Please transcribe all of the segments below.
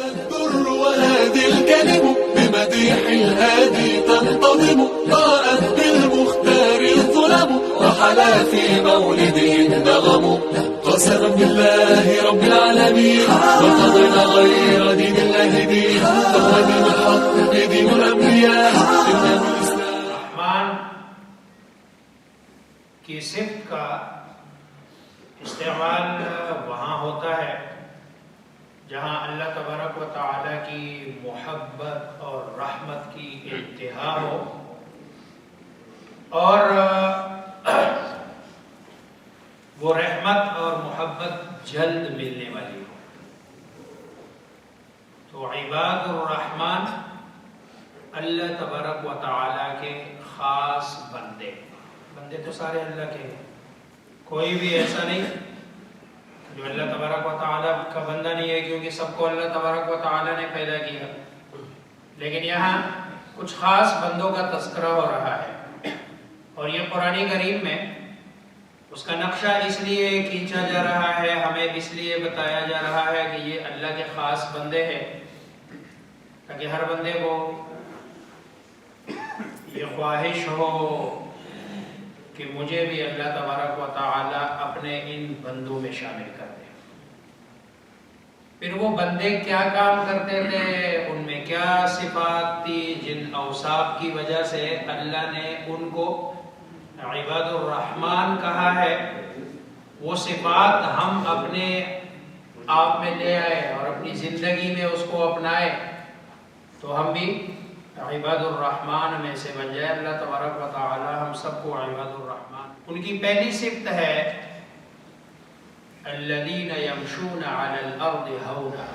Al Durr وهادي الكلم بمديح الهادي تنتظم ضاءت بالمختار الظلم وحلا في مولده النغم قسما بالله رب العالمين وقضينا غير دين الله دين فهو دين الحق دين الأنبياء إنه الإسلام. رحمان کی صفت کا استعمال وہاں ہوتا ہے جہاں اللہ تبارک و تعالی کی محبت اور رحمت کی انتہا ہو اور وہ رحمت اور محبت جلد ملنے والی ہو. تو عباد الرحمن اللہ تبارک و تعالی کے خاص بندے تو سارے اللہ کے ہیں. کوئی بھی ایسا نہیں جو اللہ تبارک و تعالیٰ کا بندہ نہیں ہے، کیونکہ سب کو اللہ تبارک و تعالیٰ نے پیدا کیا. لیکن یہاں کچھ خاص بندوں کا تذکرہ ہو رہا ہے اور یہ قرآن کریم میں اس کا نقشہ اس لیے کھینچا جا رہا ہے، ہمیں اس لیے بتایا جا رہا ہے کہ یہ اللہ کے خاص بندے ہیں، تاکہ ہر بندے کو یہ خواہش ہو کہ مجھے بھی اللہ تبارک و تعالی اپنے ان بندوں میں شامل کر دے. پھر وہ بندے کیا کام کرتے تھے، ان میں کیا صفات تھی جن اوصاف کی وجہ سے اللہ نے ان کو عباد الرحمن کہا ہے، وہ صفات ہم اپنے آپ میں لے آئے اور اپنی زندگی میں اس کو اپنائے تو ہم بھی عباد الرحمن میں سے بن جائے. اللہ تبارک و تعالی ہم سب کو عباد الرحمن. ان کی پہلی صفت ہے الذین یمشون علی الارض ہونا.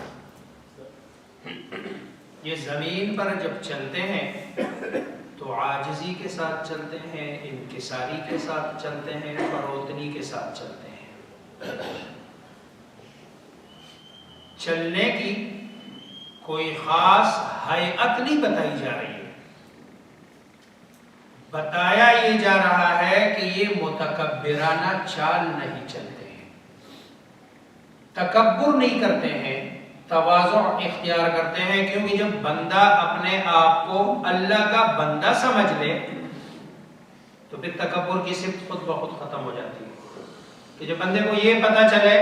یہ زمین پر جب چلتے ہیں تو عاجزی کے ساتھ چلتے ہیں، انکساری کے ساتھ چلتے ہیں، فروتنی کے ساتھ چلتے ہیں. چلنے کی کوئی خاص ہیئت نہیں بتائی جا رہی ہے، بتایا یہ جا رہا ہے کہ یہ متکبرانہ چال نہیں چلتے ہیں، تکبر نہیں کرتے ہیں، تواضع اختیار کرتے ہیں. کیونکہ جب بندہ اپنے آپ کو اللہ کا بندہ سمجھ لے تو پھر تکبر کی صفت خود بخود ختم ہو جاتی ہے. کہ جب بندے کو یہ پتا چلے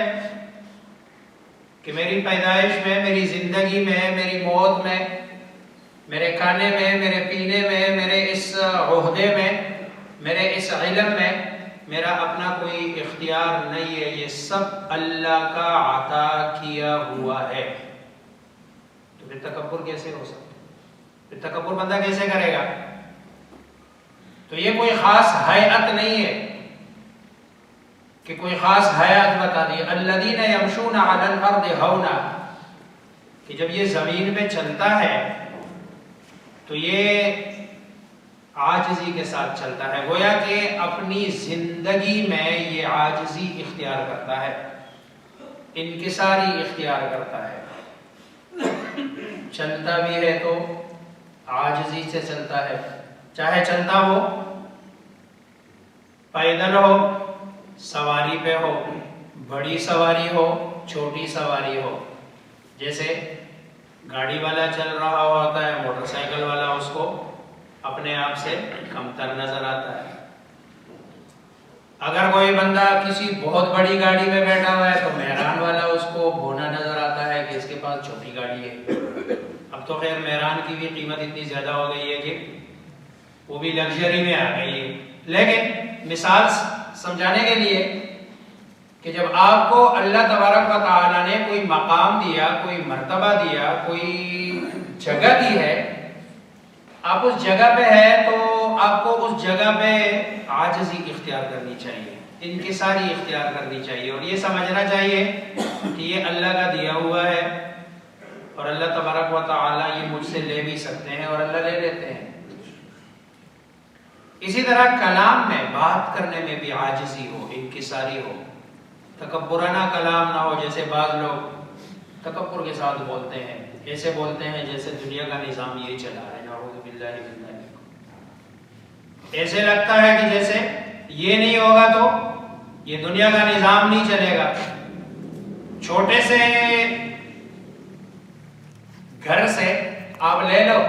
کہ میری پیدائش میں، میری زندگی میں، میری موت میں، میرے کھانے میں، میرے پینے میں، میرے اس عہدے میں، میرے اس علم میں میرا اپنا کوئی اختیار نہیں ہے، یہ سب اللہ کا عطا کیا ہوا ہے، تو پھر تکبر کیسے ہو سکتا ہے؟ پھر تکبر بندہ کیسے کرے گا؟ تو یہ کوئی خاص ہیئت نہیں ہے کہ کوئی خاص حیات بتا دی. الذین یمشون علی الارض ہونا، کہ جب یہ زمین میں چلتا ہے تو یہ عاجزی کے ساتھ چلتا ہے، گویا کہ اپنی زندگی میں یہ عاجزی اختیار کرتا ہے، انکساری اختیار کرتا ہے. چلتا بھی ہے تو عاجزی سے چلتا ہے، چاہے چلتا ہو پیدل ہو، سواری پہ ہو، بڑی سواری ہو، چھوٹی سواری ہو. جیسے گاڑی والا چل رہا ہوتا ہے، موٹر سائیکل والا اس کو اپنے آپ سے کمتر نظر آتا ہے. اگر کوئی بندہ کسی بہت بڑی گاڑی میں بیٹھا ہوا ہے تو مہران والا اس کو بونا نظر آتا ہے کہ اس کے پاس چھوٹی گاڑی ہے. اب تو خیر مہران کی بھی قیمت اتنی زیادہ ہو گئی ہے کہ وہ بھی لگژری میں آ گئی ہے. لیکن مثال سمجھانے کے لیے کہ جب آپ کو اللہ تبارک و تعالی نے کوئی مقام دیا، کوئی مرتبہ دیا، کوئی جگہ دی ہے، آپ اس جگہ پہ ہیں تو آپ کو اس جگہ پہ عاجزی اختیار کرنی چاہیے، انکساری اختیار کرنی چاہیے، اور یہ سمجھنا چاہیے کہ یہ اللہ کا دیا ہوا ہے اور اللہ تبارک و تعالی یہ مجھ سے لے بھی سکتے ہیں اور اللہ لے لیتے ہیں. اسی طرح کلام میں، بات کرنے میں بھی عاجزی ہو، انکساری ہو، تکبرانہ کلام نہ ہو. جیسے بعض لوگ تکبر کے ساتھ بولتے ہیں، ایسے بولتے ہیں جیسے دنیا کا نظام یہ چلا رہے ہیں، نعوذ باللہ من ذالک. ایسے لگتا ہے کہ جیسے یہ نہیں ہوگا تو یہ دنیا کا نظام نہیں چلے گا. چھوٹے سے گھر سے آپ لے لو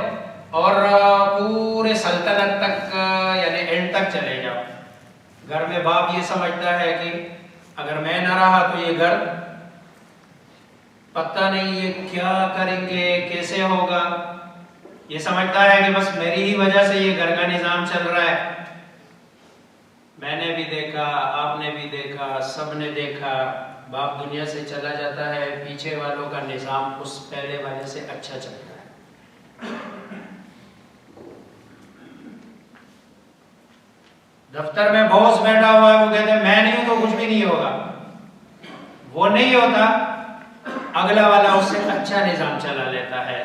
اور پورے سلطنت تک یعنی اینڈ تک چلے جاؤ. گھر میں باپ یہ سمجھتا ہے کہ اگر میں نہ رہا تو یہ گھر پتہ نہیں یہ کیا کریں گے، کیسے ہوگا. یہ سمجھتا ہے کہ بس میری ہی وجہ سے یہ گھر کا نظام چل رہا ہے. میں نے بھی دیکھا، آپ نے بھی دیکھا، سب نے دیکھا، باپ دنیا سے چلا جاتا ہے، پیچھے والوں کا نظام اس پہلے والے سے اچھا چلتا ہے. دفتر میں باس بیٹھا ہوا ہے، وہ کہتے ہیں میں نہیں ہوں تو کچھ بھی نہیں ہوگا. وہ نہیں ہوتا، اگلا والا اس سے اچھا نظام چلا لیتا ہے.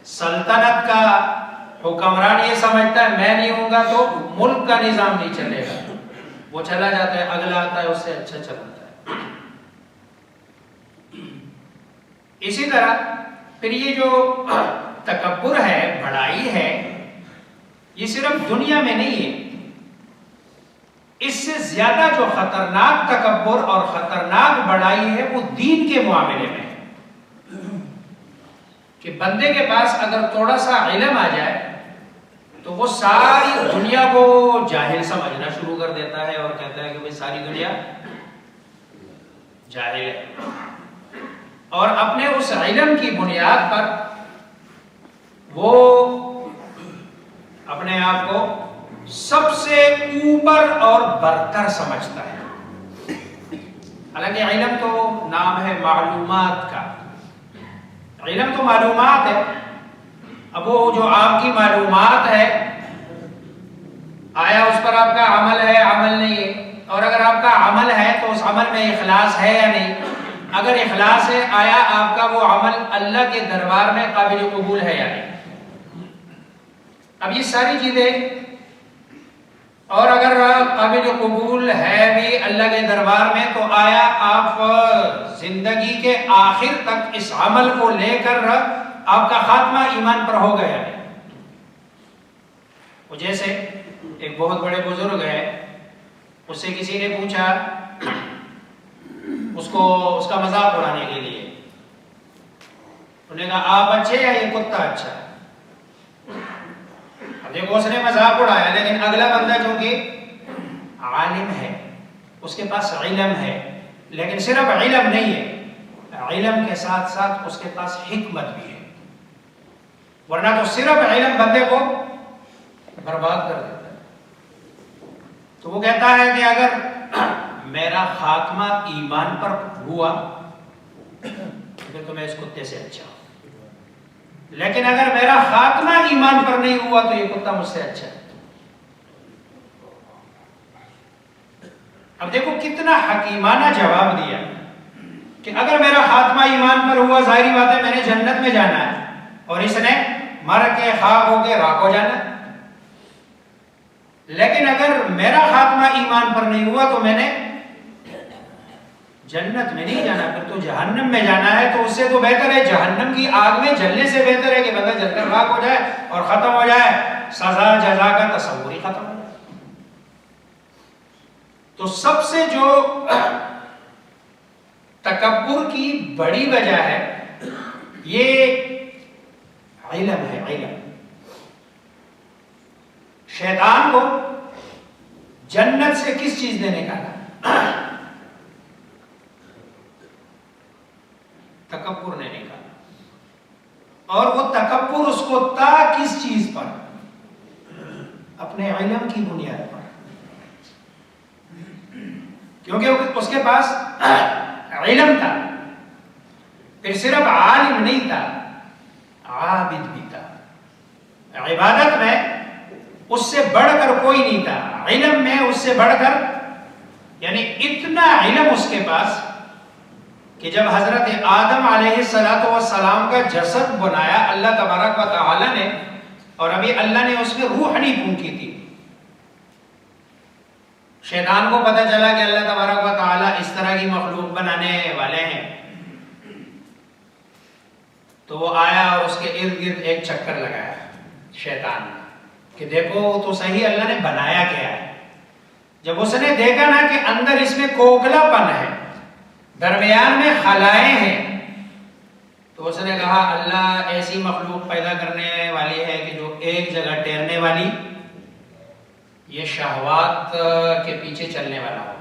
سلطنت کا حکمران یہ سمجھتا ہے میں نہیں ہوں گا تو ملک کا نظام نہیں چلے گا. وہ چلا جاتا ہے، اگلا آتا ہے، اس سے اچھا چلاتا ہے. اسی طرح پھر یہ جو تکبر ہے، بڑائی ہے، یہ صرف دنیا میں نہیں ہے. اس سے زیادہ جو خطرناک تکبر اور خطرناک بڑائی ہے وہ دین کے معاملے میں ہے. کہ بندے کے پاس اگر تھوڑا سا علم آ جائے تو وہ ساری دنیا کو جاہل سمجھنا شروع کر دیتا ہے اور کہتا ہے کہ بھئی ساری دنیا جاہل ہے. اور اپنے اس علم کی بنیاد پر وہ اپنے آپ کو سب سے اوپر اور برتر سمجھتا ہے. حالانکہ علم تو نام ہے معلومات کا، علم تو معلومات ہے. اب وہ جو آپ کی معلومات ہے، آیا اس پر آپ کا عمل ہے، عمل نہیں ہے. اور اگر آپ کا عمل ہے تو اس عمل میں اخلاص ہے یا نہیں. اگر اخلاص ہے، آیا آپ کا وہ عمل اللہ کے دربار میں قابل قبول ہے یا نہیں. اب یہ ساری چیزیں، اور اگر قابل قبول ہے بھی اللہ کے دربار میں تو آیا آپ زندگی کے آخر تک اس عمل کو لے کر آپ کا خاتمہ ایمان پر ہو گیا ہے. وہ جیسے ایک بہت بڑے بزرگ ہے، اس سے کسی نے پوچھا اس کا مذاق اڑانے کے لیے. انہوں نے کہا آپ اچھے یا یہ کتا اچھا ہے. اب دیکھو اس نے مذاق اڑایا، لیکن اگلا بندہ جو کہ عالم ہے، اس کے پاس علم ہے، لیکن صرف علم نہیں ہے، علم کے ساتھ ساتھ اس کے پاس حکمت بھی ہے. ورنہ تو صرف علم بندے کو برباد کر دیتا ہے. تو وہ کہتا ہے کہ اگر میرا خاتمہ ایمان پر ہوا پھر تو میں اس کتے سے اچھا ہوں، لیکن اگر میرا خاتمہ ایمان پر نہیں ہوا تو یہ کتا مجھ سے اچھا ہے. اب دیکھو کتنا حکیمانہ جواب دیا کہ اگر میرا خاتمہ ایمان پر ہوا، ظاہری بات ہے میں نے جنت میں جانا ہے، اور اس نے مر کے خاک ہو کے راک ہو جانا ہے. لیکن اگر میرا خاتمہ ایمان پر نہیں ہوا تو میں نے جنت میں نہیں جانا، پھر تو جہنم میں جانا ہے. تو اس سے تو بہتر ہے جہنم کی آگ میں جلنے سے بہتر ہے کہ بندہ جل کر راک ہو جائے اور ختم ہو جائے، سزا جزا کا تصور ہی ختم ہو جائے. تو سب سے جو تکبر کی بڑی وجہ ہے یہ علم ہے. علم شیطان کو جنت سے کس چیز نے نکالا؟ تکبر نے نکالا. اور وہ تکبر اس کو تا کس چیز پر؟ اپنے علم کی بنیاد پر. کیونکہ اس کے پاس علم تھا، پھر صرف عالم نہیں تھا، عابد بھی تھا. عبادت میں اس سے بڑھ کر کوئی نہیں تھا، علم میں اس سے بڑھ کر، یعنی اتنا علم اس کے پاس کہ جب حضرت آدم علیہ السلام کا جسد بنایا اللہ تبارک و تعالی نے، اور ابھی اللہ نے اس میں روح نہیں پھونکی تھی. شیطان کو پتہ چلا کہ اللہ تبارک و تعالی اس طرح کی مخلوق بنانے والے ہیں، تو وہ آیا اور اس کے ارد گرد ایک چکر لگایا شیطان نے کہ دیکھو تو صحیح اللہ نے بنایا کیا ہے. جب اس نے دیکھا نا کہ اندر اس میں کوکھلا پن ہے، درمیان میں خلائیں ہیں، تو اس نے کہا اللہ ایسی مخلوق پیدا کرنے والی ہے کہ جو ایک جگہ ٹھہرنے والی، یہ شہوات کے پیچھے چلنے والا ہو.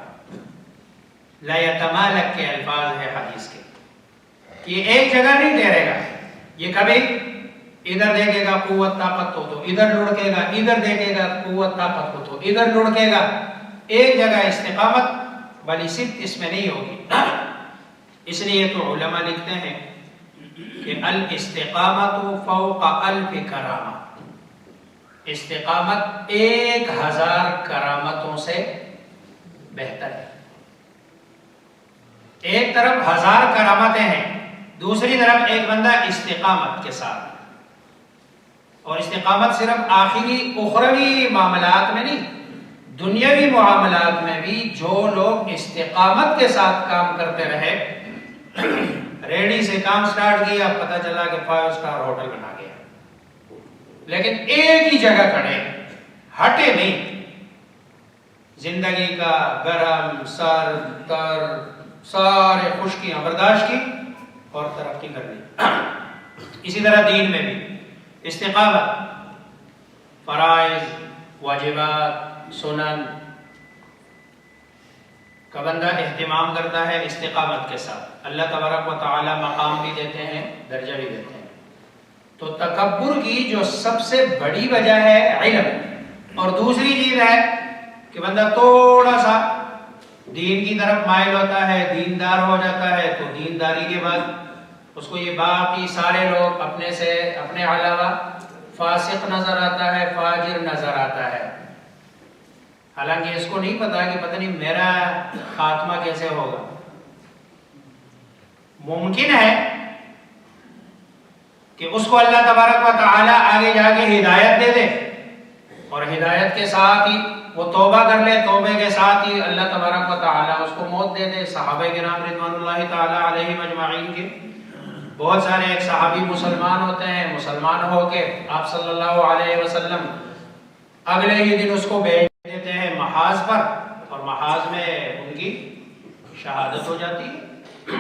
لا یتمالک کے الفاظ ہے حدیث کے، یہ ایک جگہ نہیں ٹھہرے گا. یہ کبھی ادھر دیکھے گا قوت طاقت ہو تو ادھر لڑکے گا، ادھر دیکھے گا قوت طاقت ہو تو ادھر لڑکے گا. ایک جگہ استقامت والی صفت اس میں نہیں ہوگی. اس لیے تو علماء لکھتے ہیں کہ الاستقامت فوق الف کرامہ، استقامت 1000 کرامتوں سے بہتر ہے. ایک طرف 1000 کرامتیں ہیں، دوسری طرف ایک بندہ استقامت کے ساتھ. اور استقامت صرف آخری اخروی معاملات میں نہیں، دنیاوی معاملات میں بھی جو لوگ استقامت کے ساتھ کام کرتے رہے، ریڈی سے کام سٹارٹ کیا، پتہ چلا کہ 5 اسٹار ہوٹل بنا گیا، لیکن ایک ہی جگہ کھڑے، ہٹے نہیں. زندگی کا گرم سر تر سارے خشکیاں برداشت کی اور ترقی کر لی. اسی طرح دین میں بھی استقامت، فرائض واجبات سنن کا بندہ اہتمام کرتا ہے استقامت کے ساتھ. اللہ تبارک و تعالی مقام بھی دیتے ہیں، درجہ بھی دیتے ہیں. تو تکبر کی جو سب سے بڑی وجہ ہے علم، اور دوسری چیز ہے کہ بندہ تھوڑا سا دین کی طرف مائل ہوتا ہے، دیندار ہو جاتا ہے، تو دینداری کے بعد اس کو یہ باقی سارے لوگ اپنے سے اپنے علاوہ فاسق نظر آتا ہے، فاجر نظر آتا ہے. حالانکہ اس کو نہیں پتا کہ پتہ نہیں میرا خاتمہ کیسے ہوگا. ممکن ہے کہ اس کو اللہ تبارک و تعالی آگے جا کے ہدایت دے دے، اور ہدایت کے ساتھ ہی وہ توبہ کر لے، توبے کے ساتھ ہی اللہ تبارک و تعالی اس کو موت دے دے. صحابہ کرام رضوان اللہ تعالی علیہم اجمعین کے بہت سارے ایک صحابی مسلمان ہوتے ہیں، مسلمان ہو کے آپ صلی اللہ علیہ وسلم اگلے ہی دن اس کو بھیج دیتے ہیں محاذ پر، اور محاذ میں ان کی شہادت ہو جاتی ہے.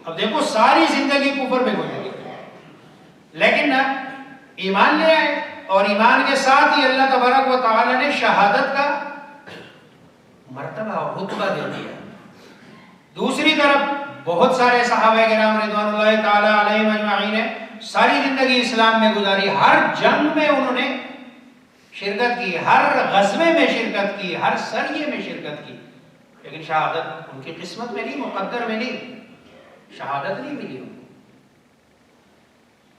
اب دیکھو ساری زندگی کفر میں گزری، لیکن نا ایمان لے آئے، اور ایمان کے ساتھ ہی اللہ تبارک و تعالی نے شہادت کا مرتبہ اور رتبہ دے دیا. دوسری طرف بہت سارے صحابہ کرام رضوان اللہ تعالی علیہم اجمعین نے ساری زندگی اسلام میں گزاری، ہر جنگ میں انہوں نے شرکت کی، ہر غزوے میں شرکت کی، ہر سریے میں شرکت کی، لیکن شہادت ان کی قسمت میں نہیں، مقدر میں نہیں، شہادت نہیں ملی.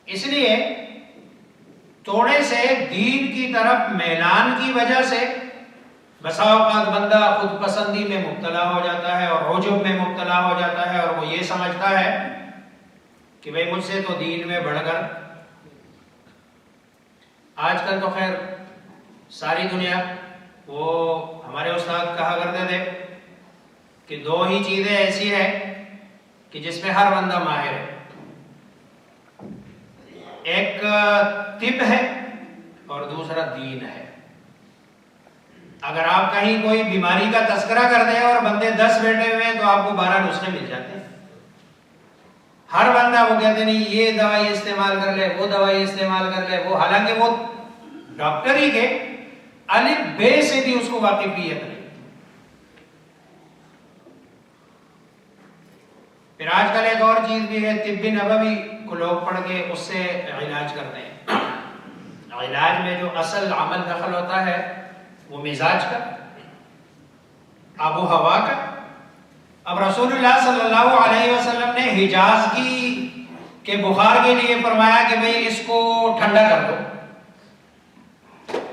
اس لیے توڑے سے دین کی طرف میلان کی وجہ سے بسا اوقات بندہ خود پسندی میں مبتلا ہو جاتا ہے اور عجب میں مبتلا ہو جاتا ہے، اور وہ یہ سمجھتا ہے کہ بھئی مجھ سے تو دین میں بڑھ کر. آج کل تو خیر ساری دنیا، وہ ہمارے استاد کہا کرتے تھے کہ 2 ہی چیزیں ایسی ہیں کہ جس میں ہر بندہ ماہر ہے. ایک طب ہے اور دوسرا دین ہے. اگر آپ کہیں کوئی بیماری کا تذکرہ کر دیں اور بندے 10 بیٹھے ہوئے ہیں تو آپ کو 12 نسخے مل جاتے ہیں. ہر بندہ وہ کہتے نہیں یہ دوائی استعمال کر لے، وہ دوائی استعمال کر لے، وہ حالانکہ وہ ڈاکٹر ہی کے الف بے سے بھی اس کو واقفیت نہیں. پھر آج کل ایک اور چیز بھی ہے، طب نبوی کو لوگ پڑھ کے اس سے علاج کرتے ہیں. علاج میں جو اصل عمل دخل ہوتا ہے وہ مزاج کا، آب و ہوا کا. اب رسول اللہ صلی اللہ علیہ وسلم نے حجاز کے بخار کے لیے فرمایا کہ بھئی اس کو ٹھنڈا کر دو.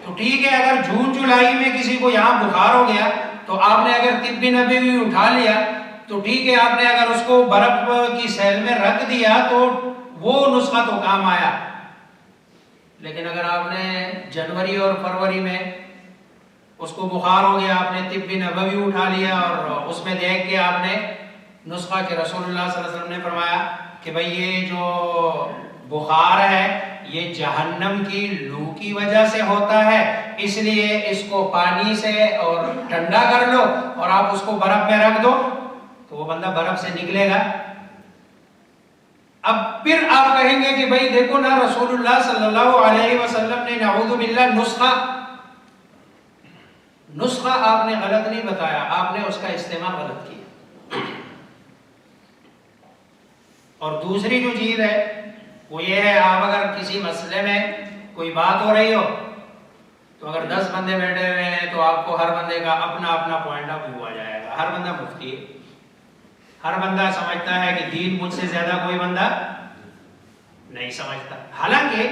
تو ٹھیک ہے، اگر جون جولائی میں کسی کو یہاں بخار ہو گیا تو آپ نے اگر طب نبوی اٹھا لیا تو ٹھیک ہے، آپ نے اگر اس کو برف کی سیل میں رکھ دیا تو وہ نسخہ تو کام آیا. لیکن اگر آپ نے جنوری اور فروری میں اس کو بخار ہو گیا، آپ نے طب نبوی اٹھا لیا اور اس میں دیکھ کے آپ نے نسخہ کہ رسول اللہ صلی اللہ علیہ وسلم نے فرمایا کہ بھئی یہ جو بخار ہے یہ جہنم کی لو کی وجہ سے ہوتا ہے، اس لیے اس کو پانی سے اور ٹھنڈا کر لو اور آپ اس کو برف میں رکھ دو، تو وہ بندہ برف سے نکلے گا اب پھر آپ کہیں گے کہ بھائی دیکھو نا رسول اللہ صلی اللہ علیہ وسلم نے نعوذ باللہ نسخہ آپ نے غلط نہیں بتایا، آپ نے اس کا استعمال غلط کیا۔ اور دوسری جو چیز ہے وہ یہ ہے، آپ اگر کسی مسئلے میں کوئی بات ہو رہی ہو تو اگر 10 بندے بیٹھے ہوئے ہیں تو آپ کو ہر بندے کا اپنا اپنا پوائنٹ آف ویو آ جائے گا۔ ہر بندہ مفتی ہے، ہر بندہ سمجھتا ہے کہ دین مجھ سے زیادہ کوئی بندہ نہیں سمجھتا، حالانکہ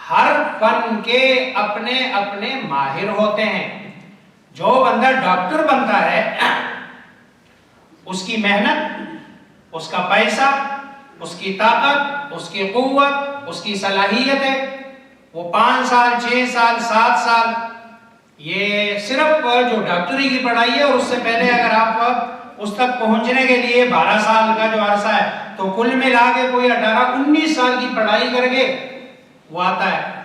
ہر فن کے اپنے اپنے ماہر ہوتے ہیں۔ جو بندہ ڈاکٹر بنتا ہے اس کی محنت، اس کا پیسہ، اس کی طاقت، اس کی قوت، اس کی صلاحیت ہے، وہ 5 سال 6 سال 7 سال، یہ صرف جو ڈاکٹری کی پڑھائی ہے، اور اس سے پہلے اگر آپ اس تک پہنچنے کے لیے 12 سال کا جو عرصہ ہے تو کل ملا کے کوئی 18-19 سال کی پڑھائی کر کے وہ آتا ہے۔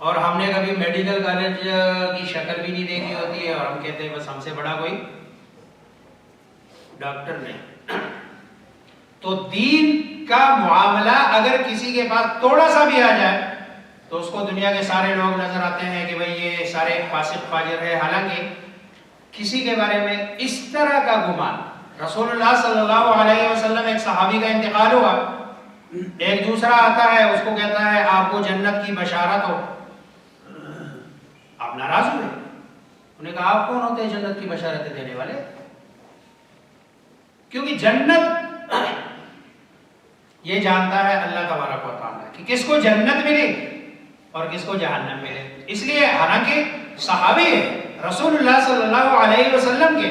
اور ہم نے کبھی میڈیکل کالج کی شکل بھی نہیں دیکھی ہوتی ہے اور ہم کہتے ہیں بس ہم سے بڑا کوئی ڈاکٹر نہیں۔ تو دین کا معاملہ اگر کسی کے پاس تھوڑا سا بھی آ جائے تو اس کو دنیا کے سارے لوگ نظر آتے ہیں کہ بھئی یہ سارے فاسق فاجر ہے، حالانکہ کسی کے بارے میں اس طرح کا گمان، رسول اللہ صلی اللہ علیہ وسلم، ایک صحابی کا انتقال ہوا، ایک دوسرا آتا ہے اس کو کہتا ہے آپ کو جنت کی بشارت ہو، آپ ناراض ہوئے، انہوں نے کہا آپ کون ہوتے ہیں جنت کی بشارتیں دینے والے؟ کیونکہ جنت یہ جانتا ہے اللہ تبارک و تعالیٰ کہ کس کو جنت ملے اور کس کو جہنم ملے۔ اس لیے حالانکہ صحابی ہے رسول اللہ صلی اللہ علیہ وسلم کے،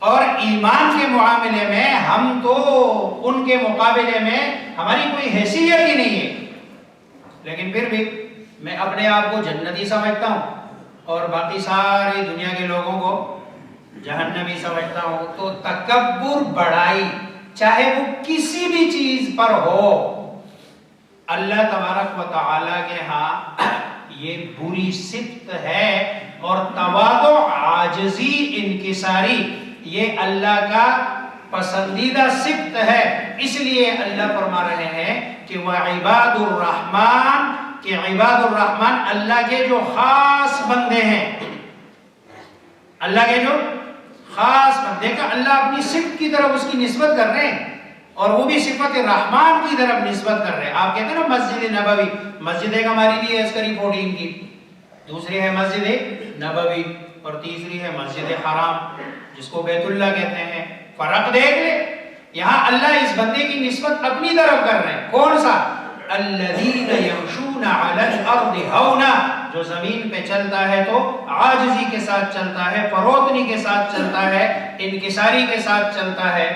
اور ایمان کے معاملے میں ہم تو ان کے مقابلے میں ہماری کوئی حیثیت ہی نہیں ہے، لیکن پھر بھی میں اپنے آپ کو جنتی سمجھتا ہوں اور باقی ساری دنیا کے لوگوں کو جہنمی سمجھتا ہوں۔ تو تکبر، بڑائی، چاہے وہ کسی بھی چیز پر ہو، اللہ تبارک و تعالی کے ہاں یہ بری صفت ہے، اور تواضع، عاجزی، انکساری یہ اللہ کا پسندیدہ صفت ہے۔ اس لیے اللہ فرما رہے ہیں کہ وَعِبَادُ الرحمن، کہ عباد الرحمن اللہ کے جو خاص بندے ہیں، اللہ کے جو خاص بندے کا اللہ اپنی صفت کی طرف اس کی نسبت کر رہے ہیں، اور وہ بھی صفت رحمان کی طرف نسبت کر رہے ہیں۔ آپ کہتے ہیں نا مسجد نبوی، مسجد ایک ہماری بھی ہے عسکری 14 کی، دوسری ہے مسجد نبوی، اور تیسری ہے مسجد حرام جس کو بیت اللہ کہتے ہیں۔ فرق دیکھ لے، یہاں اللہ اس بندے کی نسبت اپنی طرف کر رہے ہیں۔ کون سا؟ الذین یمشون علی الارض ہونا، جو زمین پہ چلتا ہے تو عاجزی کے ساتھ چلتا ہے، فروتنی کے ساتھ چلتا ہے، انکساری کے ساتھ چلتا ہے،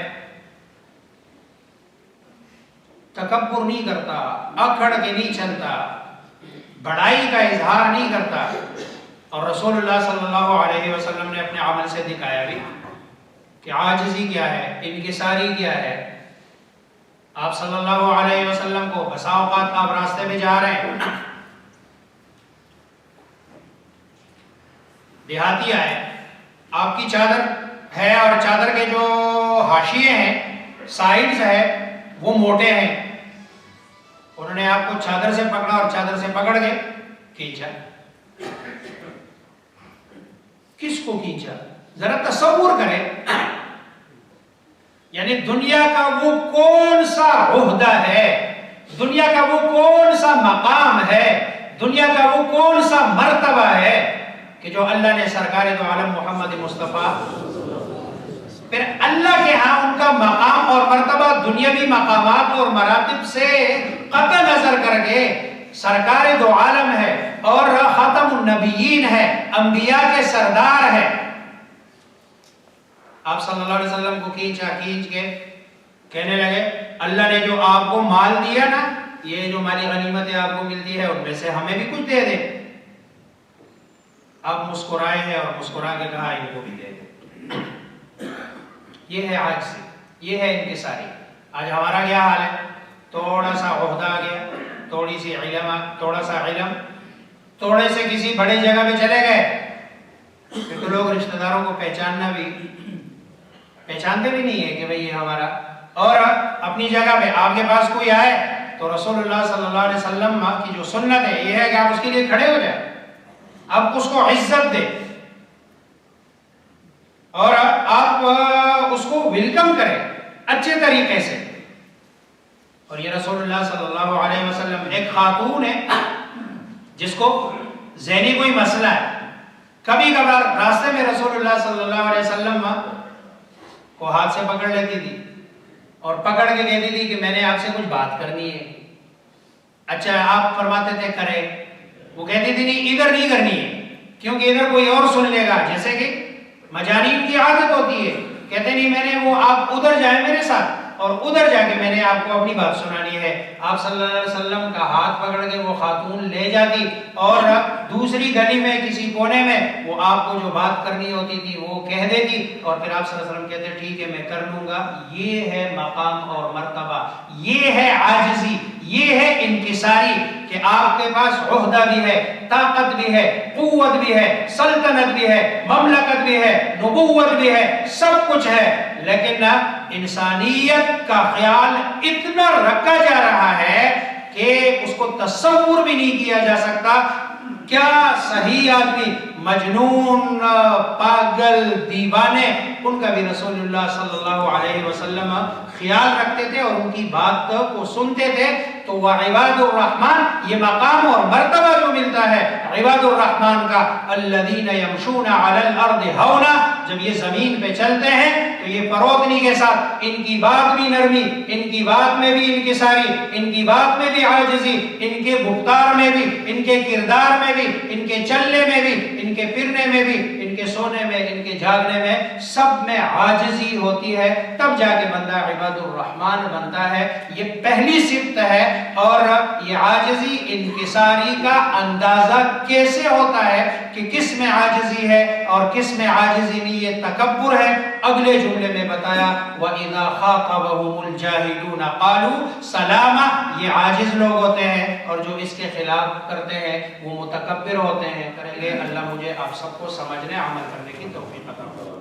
تکبر نہیں کرتا، اکھڑ کے نہیں چلتا، بڑائی کا اظہار نہیں کرتا۔ اور رسول اللہ صلی اللہ علیہ وسلم نے اپنے عمل سے دکھایا بھی کہ عاجزی کیا ہے، انکساری کیا ہے۔ آپ صلی اللہ علیہ وسلم کو بسا اوقات آپ راستے میں جا رہے ہیں، دیہاتی آئے، آپ کی چادر ہے اور چادر کے جو حاشیے ہیں، سائیڈز ہے، وہ موٹے ہیں، انہوں نے آپ کو چادر سے پکڑا اور چادر سے پکڑ کے کھینچا۔ کس کو کھینچا؟ ذرا تصور کریں، یعنی دنیا کا وہ کون سا عہدہ ہے، دنیا کا وہ کون سا مقام ہے، دنیا کا وہ کون سا مرتبہ ہے کہ جو اللہ نے سرکار دو عالم محمد مصطفیٰ، پھر اللہ کے ہاں ان کا مقام اور مرتبہ دنیاوی مقامات اور مراتب سے قطع نظر کر کے سرکار دو عالم ہے اور خاتم النبیین ہے، انبیاء کے سردار ہے۔ آپ صلی اللہ علیہ وسلم کو کھینچ کے کہنے لگے اللہ نے جو آپ کو مال دیا نا، یہ جو مالی غنیمتیں آپ کو ملتی ہے ان میں سے ہمیں بھی کچھ دے دے۔ آپ مسکرائے ہیں اور مسکرا کے کہا ان کو بھی دے دے۔ یہ ہے عاجزی، یہ ہے انکساری۔ آج ہمارا کیا حال ہے؟ تھوڑا سا عہدہ آ گیا، تھوڑی سی علم، تھوڑا سا علم، تھوڑے سے کسی بڑے جگہ پہ چلے گئے پھر تو لوگ رشتہ داروں کو پہچانتے بھی نہیں ہے کہ بھئی یہ ہمارا، اور اپنی جگہ پہ آپ کے پاس کوئی آئے تو رسول اللہ صلی اللہ علیہ وسلم کی جو سنت ہے یہ ہے کہ آپ اس کے لیے کھڑے ہو جائیں، آپ اس کو عزت دیں اور آپ اس کو ویلکم کریں اچھے طریقے سے۔ اور یہ رسول اللہ صلی اللہ علیہ وسلم، ایک خاتون ہے جس کو ذہنی کوئی مسئلہ ہے، کبھی کبھار راستے میں رسول اللہ صلی اللہ علیہ وسلم کو ہاتھ سے پکڑ لیتی تھی اور پکڑ کے کہتی تھی کہ میں نے آپ سے کچھ بات کرنی ہے۔ اچھا آپ فرماتے تھے کرے، وہ کہتی تھی نہیں ادھر نہیں کرنی ہے کیونکہ ادھر کوئی اور سن لے گا، جیسے کہ مجانین کی عادت ہوتی ہے، کہتے نہیں میں نے وہ آپ ادھر جائیں میرے ساتھ اور ادھر جا کے میں نے آپ کو اپنی بات سنانی ہے۔ آپ صلی اللہ علیہ وسلم کا ہاتھ پکڑ کے وہ خاتون لے جاتی اور دوسری گلی میں کسی کونے میں وہ آپ کو جو بات کرنی ہوتی تھی وہ کہہ دیتی اور پھر آپ صلی اللہ علیہ وسلم کہتے ٹھیک ہے میں کر لوں گا۔ یہ ہے مقام اور مرتبہ، یہ ہے عاجزی، یہ ہے انکساری کہ آپ کے پاس عہدہ بھی ہے، طاقت بھی ہے، قوت بھی ہے، سلطنت بھی ہے، مملکت بھی ہے، نبوت بھی ہے، سب کچھ ہے، لیکن انسانیت کا خیال اتنا رکھا جا رہا ہے کہ اس کو تصور بھی نہیں کیا جا سکتا۔ کیا صحیح آدمی، مجنون، پاگل، دیوانے، ان کا بھی رسول اللہ صلی اللہ علیہ وسلم خیال رکھتے تھے اور ان کی بات کو سنتے تھے۔ تو وہ عباد الرحمن، یہ مقام اور مرتبہ جو ملتا ہے عباد الرحمن کا، الذین یمشون علی الارض ہونا، جب یہ زمین پہ چلتے ہیں تو یہ فروتنی کے ساتھ، ان کی بات بھی نرمی، ان کی بات میں بھی انکساری، ان کی بات میں بھی عاجزی، ان کے گفتار میں بھی، ان کے کردار میں بھی، ان کے چلنے میں بھی، ان کے پھرنے میں بھی، ان کے سونے میں، ان کے جاگنے میں، سب میں عاجزی ہوتی ہے، تب جا کے بندہ عباد الرحمن بنتا ہے۔ یہ پہلی صفت ہے۔ اور یہ عاجزی انکساری کا اندازہ کیسے ہوتا ہے کہ کس میں عاجزی ہے اور کس میں عاجزی نہیں، یہ تکبر ہے۔ اگلے جملے میں بتایا وَإِذَا خَاطَبَهُمُ الْجَاهِلُونَ قَالُوا سَلَامًا، یہ عاجز لوگ ہوتے ہیں اور جو اس کے خلاف کرتے ہیں وہ متکبر ہوتے ہیں۔ کریں گے اللہ مجھے آپ سب کو سمجھنے عمل کرنے کی توفیق عطا فرمائے۔